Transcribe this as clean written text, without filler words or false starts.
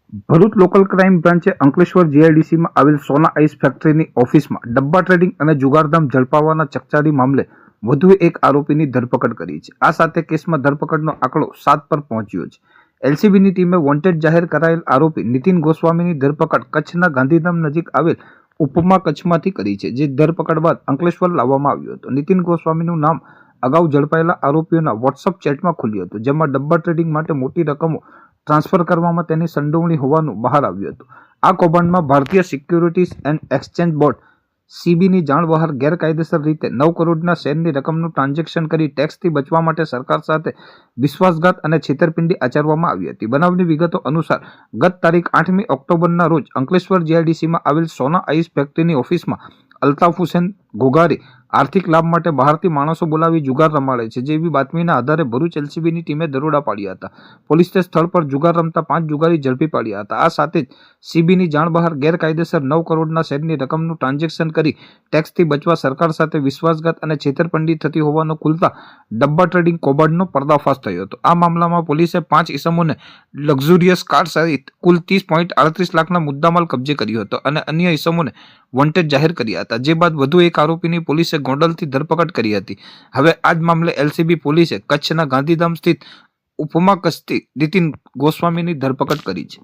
Bharuch local crime બ્રાન્ચે Ankleshwar જીઆઈડીસીમાં આવેલ સોના ice ફેક્ટરીની ઓફિસમાં ડબ્બા ટ્રેડિંગ અને જુગારધામ ઝડપાવવાના ચકચારી મામલે વધુ એક આરોપીની ધરપકડ કરી છે. આ સાથે કેસમાં ધરપકડનો આંકડો 7 પર પહોંચ્યો છે. એલસીબીની ટીમે વોન્ટેડ જાહેર કરાયેલ આરોપી નીતિન ગોસ્વામીની ધરપકડ કચ્છના ગાંધીધામ નજીક આવેલ ઉપમા કચ્છમાંથી કરી છે, જે ધરપકડ બાદ અંકલેશ્વર લાવવામાં આવ્યો હતો. નીતિન ગોસ્વામીનું નામ અગાઉ ઝડપાયેલા આરોપીઓના વોટ્સઅપ ચેટમાં ખુલ્યું હતું, જેમાં ડબ્બા ટ્રેડિંગ માટે મોટી રકમો ટ્રાન્સફર કરવામાં તેની સંડોવણી હોવાનું બહાર આવ્યું હતું. આ કૌભાંડમાં ભારતીય સિક્યુરિટીઝ એન્ડ એક્સચેન્જ બોર્ડ સીબીની જાણ બહાર ગેરકાયદેસર રીતે 9 કરોડના શેરની રકમનું ટ્રાન્ઝેક્શન કરી ટેક્સથી બચવા માટે સરકાર સાથે વિશ્વાસઘાત અને છેતરપિંડી આચરવામાં આવી હતી. બનાવની વિગતો અનુસાર ગત તારીખ 8મી ઓક્ટોબરના રોજ અંકલેશ્વર જીઆઈડીસીમાં આવેલ સોના આઈસ ફેક્ટરીની ઓફિસમાં અલ્તાફ હુસેન ઘોઘારી આર્થિક લાભ માટે બહારથી માણસો બોલાવી જુગાર રમાડે છે, જેવી બાતમીના આધારે ભરૂચ એલસીબીની ટીમે દરોડા પાડ્યા હતા. પોલીસે સ્થળ પર જુગાર રમતા 5 જુગારી ઝડપી પાડ્યા હતા. આ સાથે જ સીબીની જાણ બહાર ગેરકાયદેસર 9 કરોડના શેરની રકમનું ટ્રાન્ઝેક્શન કરી ટેક્સથી બચવા સરકાર સાથે વિશ્વાસઘાત અને છેતરપિંડી થતી હોવાનું ખુલતા ડબ્બા ટ્રેડિંગ કૌભાંડનો પર્દાફાશ થયો હતો. આ મામલામાં પોલીસે 5 ઇસમોને લક્ઝુરિયસ કાર સહિત કુલ 30.38 લાખના મુદ્દામાલ કબજે કર્યો હતો અને અન્ય ઇસમોને વોન્ટેડ જાહેર કર્યા હતા. જે બાદ વધુ એક આરોપીની પોલીસે ગોંડલથી ધરપકડ કરી હતી. હવે આ જ મામલે એલસીબી પોલીસે કચ્છના ગાંધીધામ સ્થિત ઉપમા કચ્છથી નીતિન ગોસ્વામીની ધરપકડ કરી છે.